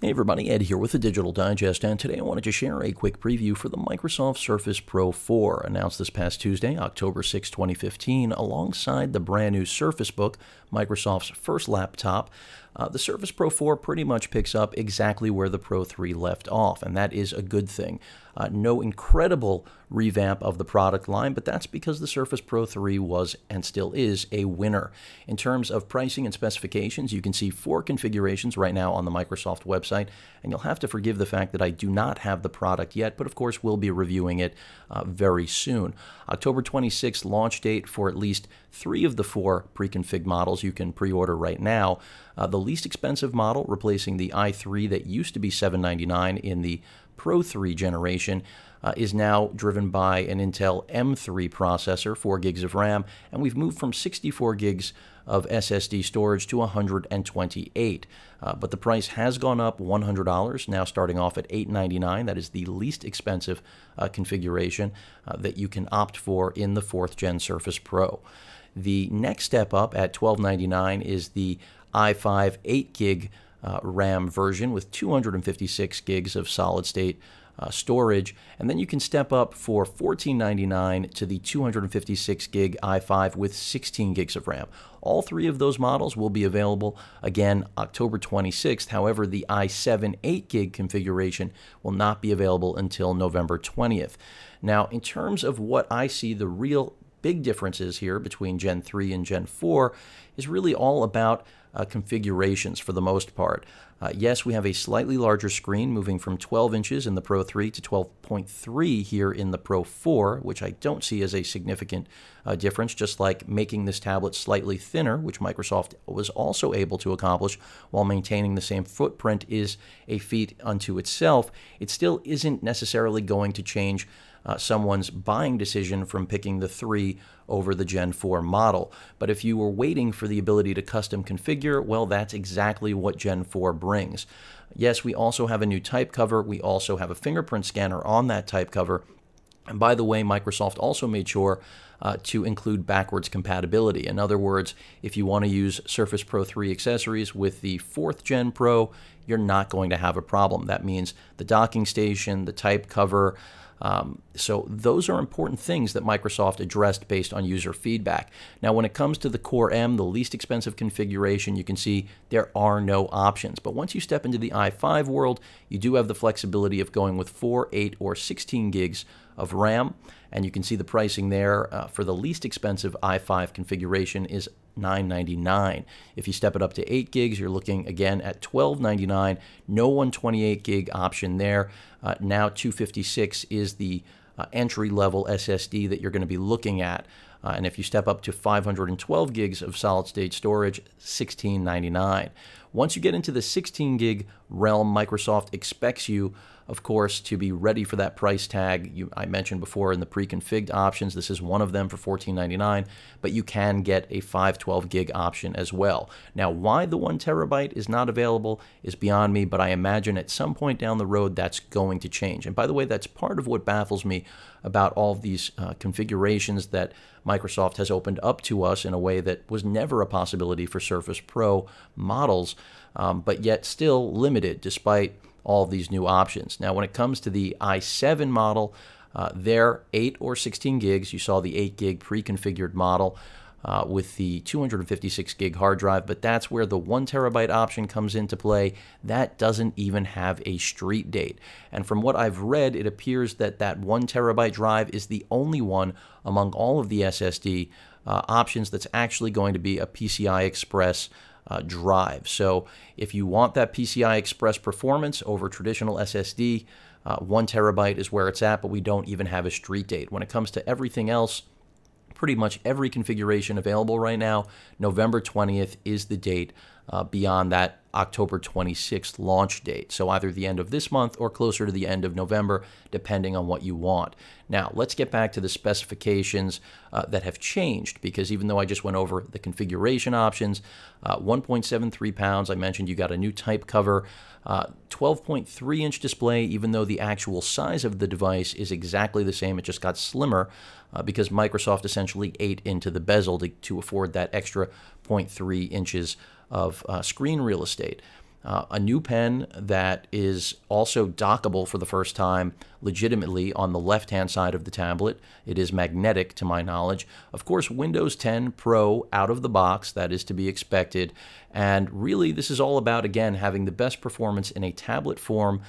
Hey everybody, Ed here with the Digital Digest, and today I wanted to share a quick preview for the Microsoft Surface Pro 4, announced this past Tuesday, October 6, 2015, alongside the brand new Surface Book, Microsoft's first laptop. The Surface Pro 4 pretty much picks up exactly where the Pro 3 left off, and that is a good thing. No incredible revamp of the product line, but that's because the Surface Pro 3 was and still is a winner. In terms of pricing and specifications, you can see 4 configurations right now on the Microsoft website, and you'll have to forgive the fact that I do not have the product yet, but of course we'll be reviewing it very soon. October 26th launch date for at least 3 of the 4 pre-config models you can pre-order right now. The least expensive model, replacing the i3 that used to be $799 in the Pro 3 generation, is now driven by an Intel M3 processor, 4 gigs of RAM, and we've moved from 64 gigs of SSD storage to 128. But the price has gone up $100, now starting off at $899. That is the least expensive configuration that you can opt for in the 4th Gen Surface Pro. The next step up at $1299 is the i5 8 gig RAM version with 256 gigs of solid-state storage, and then you can step up for $1499 to the 256 gig i5 with 16 gigs of RAM. All 3 of those models will be available again October 26th. However, the i7 8 gig configuration will not be available until November 20th. Now, in terms of what I see the real big differences here between Gen 3 and Gen 4 is really all about configurations for the most part. Yes, we have a slightly larger screen, moving from 12 inches in the Pro 3 to 12.3 here in the Pro 4, which I don't see as a significant difference, just like making this tablet slightly thinner, which Microsoft was also able to accomplish while maintaining the same footprint, is a feat unto itself. It still isn't necessarily going to change someone's buying decision from picking the 3 over the Gen 4 model. But if you were waiting for the ability to custom configure, well, that's exactly what Gen 4 brings. Yes, we also have a new type cover. We also have a fingerprint scanner on that type cover. And by the way, Microsoft also made sure to include backwards compatibility. In other words, if you want to use Surface Pro 3 accessories with the 4th Gen Pro, you're not going to have a problem. That means the docking station, the type cover. So those are important things that Microsoft addressed based on user feedback. Now, when it comes to the Core M, the least expensive configuration, you can see there are no options. But once you step into the i5 world, you do have the flexibility of going with 4, 8, or 16 gigs of RAM. And you can see the pricing there for the least expensive i5 configuration is $999. If you step it up to 8 gigs, you're looking again at $1299. No 128 gig option there. Now 256 is the entry-level SSD that you're going to be looking at. And if you step up to 512 gigs of solid-state storage, $1699. Once you get into the 16 gig realm, Microsoft expects you, of course, to be ready for that price tag. I mentioned before in the pre-configured options, this is one of them for $1499, but you can get a 512 gig option as well. Now, why the 1 terabyte is not available is beyond me, but I imagine at some point down the road that's going to change. And by the way, that's part of what baffles me about all of these configurations that Microsoft has opened up to us in a way that was never a possibility for Surface Pro models, but yet still limited despite all of these new options. Now, when it comes to the i7 model, they're 8 or 16 gigs. You saw the 8 gig pre-configured model with the 256 gig hard drive, but that's where the 1 terabyte option comes into play. That doesn't even have a street date. And from what I've read, it appears that that 1 terabyte drive is the only one among all of the SSD options that's actually going to be a PCI Express drive. So if you want that PCI Express performance over traditional SSD, 1 terabyte is where it's at, but we don't even have a street date. When it comes to everything else, pretty much every configuration available right now, November 20th is the date beyond that October 26th launch date. So either the end of this month or closer to the end of November, depending on what you want. Now, let's get back to the specifications that have changed, because even though I just went over the configuration options, 1.73 pounds, I mentioned you got a new type cover, 12.3-inch display, even though the actual size of the device is exactly the same, it just got slimmer because Microsoft essentially ate into the bezel to afford that extra 0.3 inches of screen real estate. A new pen that is also dockable for the first time legitimately on the left-hand side of the tablet. It is magnetic to my knowledge. Of course, Windows 10 Pro out of the box, that is to be expected. And really, this is all about, again, having the best performance in a tablet form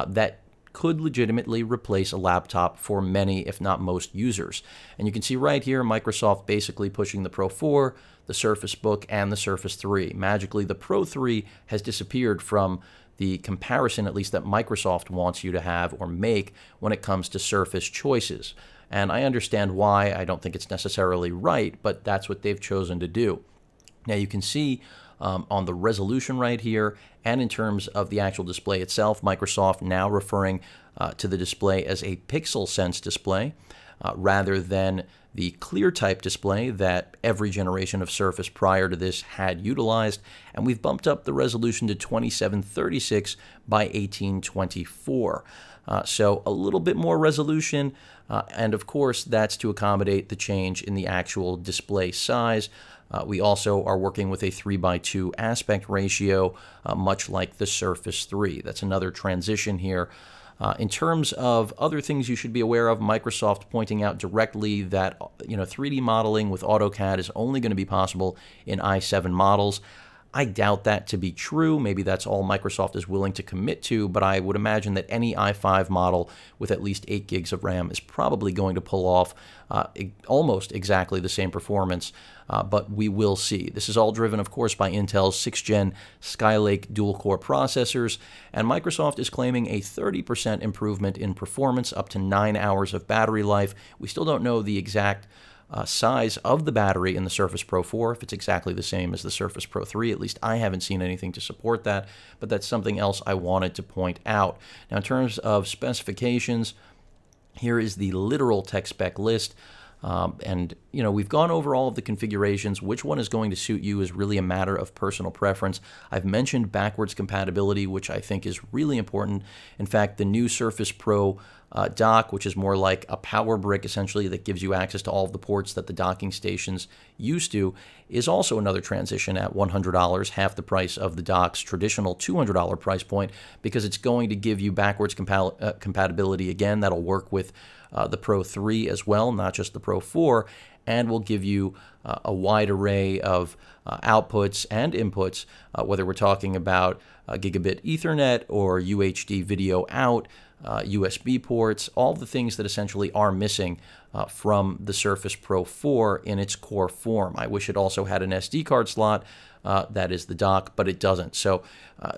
that could legitimately replace a laptop for many, if not most, users. And you can see right here, Microsoft basically pushing the Pro 4, the Surface Book, and the Surface 3. Magically, the Pro 3 has disappeared from the comparison, at least that Microsoft wants you to have or make when it comes to Surface choices. And I understand why. I don't think it's necessarily right, but that's what they've chosen to do. Now you can see on the resolution right here, and in terms of the actual display itself, Microsoft now referring to the display as a pixel sense display rather than the clear type display that every generation of Surface prior to this had utilized. And we've bumped up the resolution to 2736 by 1824. So a little bit more resolution, and of course that's to accommodate the change in the actual display size. We also are working with a 3:2 aspect ratio, much like the Surface 3. That's another transition here. In terms of other things you should be aware of, Microsoft pointing out directly that 3D modeling with AutoCAD is only going to be possible in i7 models. I doubt that to be true. Maybe that's all Microsoft is willing to commit to, but I would imagine that any i5 model with at least 8 gigs of RAM is probably going to pull off almost exactly the same performance, but we will see. This is all driven, of course, by Intel's 6th Gen Skylake dual-core processors, and Microsoft is claiming a 30% improvement in performance, up to 9 hours of battery life. We still don't know the exact size of the battery in the Surface Pro 4, if it's exactly the same as the Surface Pro 3. At least I haven't seen anything to support that, but that's something else I wanted to point out. Now, in terms of specifications, here is the literal tech spec list. And we've gone over all of the configurations. Which one is going to suit you is really a matter of personal preference. I've mentioned backwards compatibility, which I think is really important. In fact, the new Surface Pro dock, which is more like a power brick essentially that gives you access to all of the ports that the docking stations used to, is also another transition at $100, half the price of the dock's traditional $200 price point, because it's going to give you backwards compatibility again. That'll work with the Pro 3 as well, not just the Pro 4, and will give you a wide array of outputs and inputs, whether we're talking about gigabit Ethernet or UHD video out, USB ports, all the things that essentially are missing from the Surface Pro 4 in its core form. I wish it also had an SD card slot, that is the dock, but it doesn't. So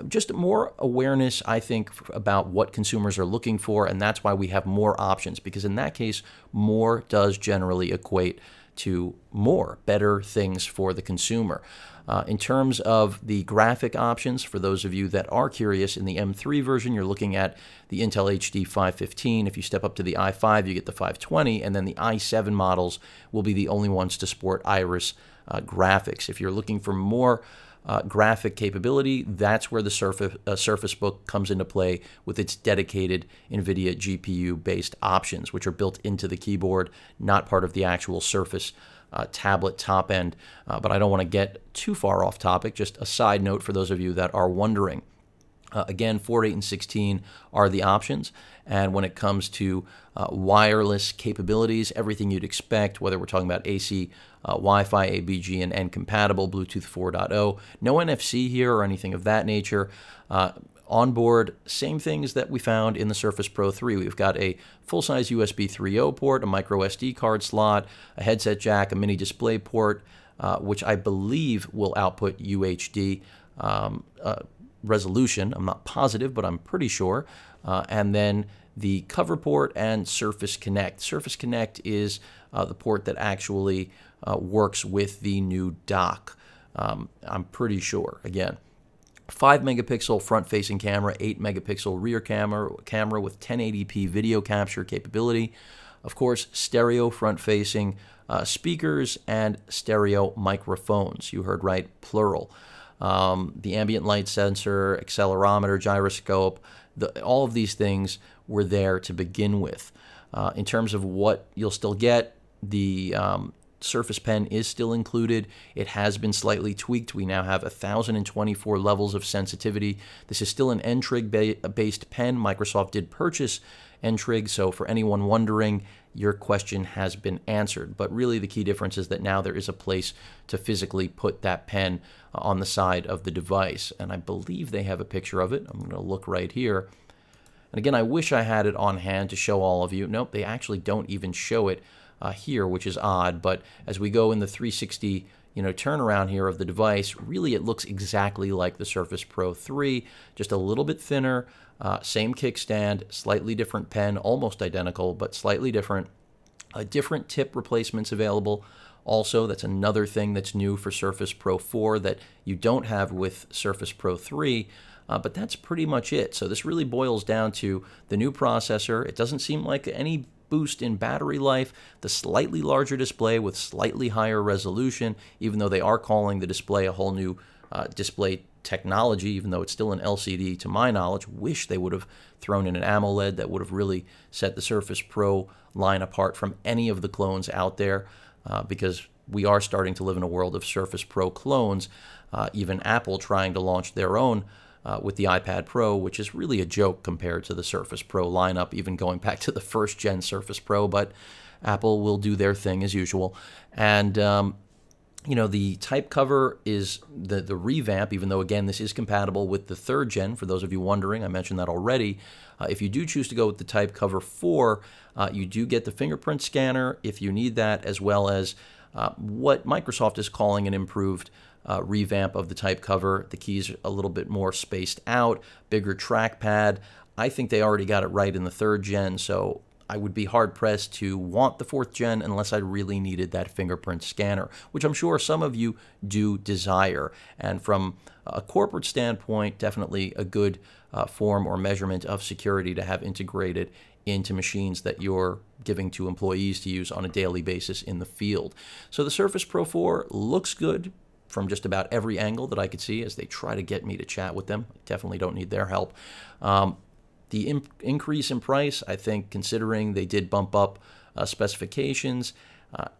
just more awareness, I think, about what consumers are looking for, and that's why we have more options, because in that case, more does generally equate to more better things for the consumer. In terms of the graphic options, for those of you that are curious, in the M3 version, you're looking at the Intel HD 515. If you step up to the i5, you get the 520, and then the i7 models will be the only ones to sport Iris graphics. If you're looking for more graphic capability, that's where the Surface Book comes into play with its dedicated NVIDIA GPU-based options, which are built into the keyboard, not part of the actual Surface tablet top end. But I don't want to get too far off topic. Just a side note for those of you that are wondering. Again, 4, 8, and 16 are the options. And when it comes to wireless capabilities, everything you'd expect, whether we're talking about AC, Wi-Fi, ABG, and N-compatible, Bluetooth 4.0. No NFC here or anything of that nature. Onboard, same things that we found in the Surface Pro 3. We've got a full-size USB 3.0 port, a micro SD card slot, a headset jack, a mini display port, which I believe will output UHD resolution. I'm not positive, but I'm pretty sure. And then the cover port and Surface Connect. Surface Connect is the port that actually works with the new dock. I'm pretty sure. Again, 5-megapixel front-facing camera, 8-megapixel rear camera with 1080p video capture capability. Of course, stereo front-facing speakers and stereo microphones. You heard right, plural. The ambient light sensor, accelerometer, gyroscope, all of these things were there to begin with. In terms of what you'll still get, the Surface Pen is still included. It has been slightly tweaked. We now have 1,024 levels of sensitivity. This is still an N-Trig-based pen. Microsoft did purchase N-Trig, so for anyone wondering, your question has been answered. But really the key difference is that now there is a place to physically put that pen on the side of the device. And I believe they have a picture of it. I'm going to look right here. And again, I wish I had it on hand to show all of you. Nope, they actually don't even show it here, which is odd. But as we go in the 360 turnaround here of the device, really it looks exactly like the Surface Pro 3, just a little bit thinner, same kickstand, slightly different pen, almost identical, but slightly different. Different tip replacements available. Also, that's another thing that's new for Surface Pro 4 that you don't have with Surface Pro 3. But that's pretty much it. So this really boils down to the new processor. It doesn't seem like any boost in battery life, the slightly larger display with slightly higher resolution, even though they are calling the display a whole new display technology, even though it's still an LCD to my knowledge. Wish they would have thrown in an AMOLED. That would have really set the Surface Pro line apart from any of the clones out there, because we are starting to live in a world of Surface Pro clones. Even Apple trying to launch their own with the iPad Pro, which is really a joke compared to the Surface Pro lineup, even going back to the first gen Surface Pro, but Apple will do their thing as usual. And the type cover is the revamp, even though, again, this is compatible with the third gen. For those of you wondering, I mentioned that already. If you do choose to go with the type cover 4, you do get the fingerprint scanner if you need that, as well as what Microsoft is calling an improved revamp of the type cover. The keys are a little bit more spaced out, bigger trackpad. I think they already got it right in the third gen, so I would be hard-pressed to want the fourth gen unless I really needed that fingerprint scanner, which I'm sure some of you do desire. And from a corporate standpoint, definitely a good form or measurement of security to have integrated into machines that you're giving to employees to use on a daily basis in the field. So the Surface Pro 4 looks good from just about every angle that I could see as they try to get me to chat with them. Definitely don't need their help. The increase in price, I think, considering they did bump up specifications,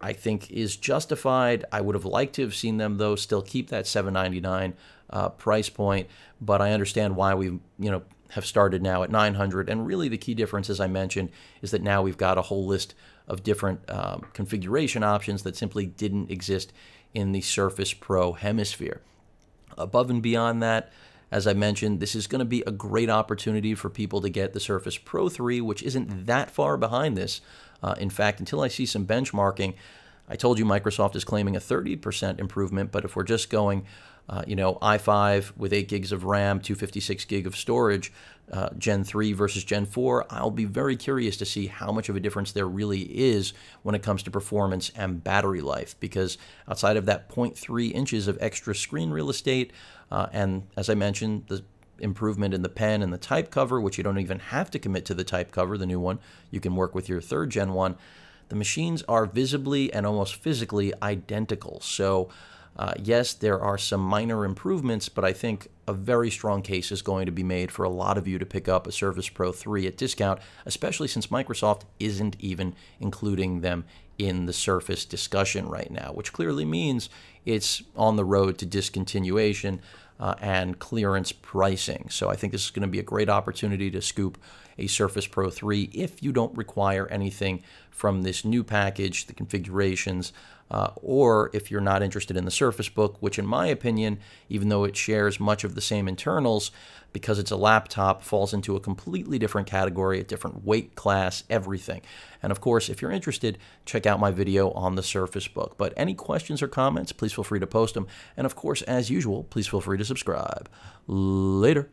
I think is justified. I would have liked to have seen them, though, still keep that $799 price point, but I understand why we have started now at $900. And really the key difference, as I mentioned, is that now we've got a whole list of different configuration options that simply didn't exist in the Surface Pro hemisphere. Above and beyond that, as I mentioned, this is going to be a great opportunity for people to get the Surface Pro 3, which isn't that far behind this. In fact, until I see some benchmarking, I told you Microsoft is claiming a 30% improvement, but if we're just going, i5 with 8 gigs of RAM, 256 gig of storage, Gen 3 versus Gen 4, I'll be very curious to see how much of a difference there really is when it comes to performance and battery life, because outside of that 0.3 inches of extra screen real estate, and as I mentioned, the improvement in the pen and the type cover, which you don't even have to commit to the type cover, the new one, you can work with your third gen one, the machines are visibly and almost physically identical. So yes, there are some minor improvements, but I think a very strong case is going to be made for a lot of you to pick up a Surface Pro 3 at discount, especially since Microsoft isn't even including them in the Surface discussion right now, which clearly means it's on the road to discontinuation and clearance pricing. So I think this is going to be a great opportunity to scoop a Surface Pro 3 if you don't require anything from this new package, the configurations, or if you're not interested in the Surface Book, which in my opinion, even though it shares much of the same internals, because it's a laptop, falls into a completely different category, a different weight class, everything. And of course, if you're interested, check out my video on the Surface Book. But any questions or comments, please feel free to post them. And of course, as usual, please feel free to subscribe. Later.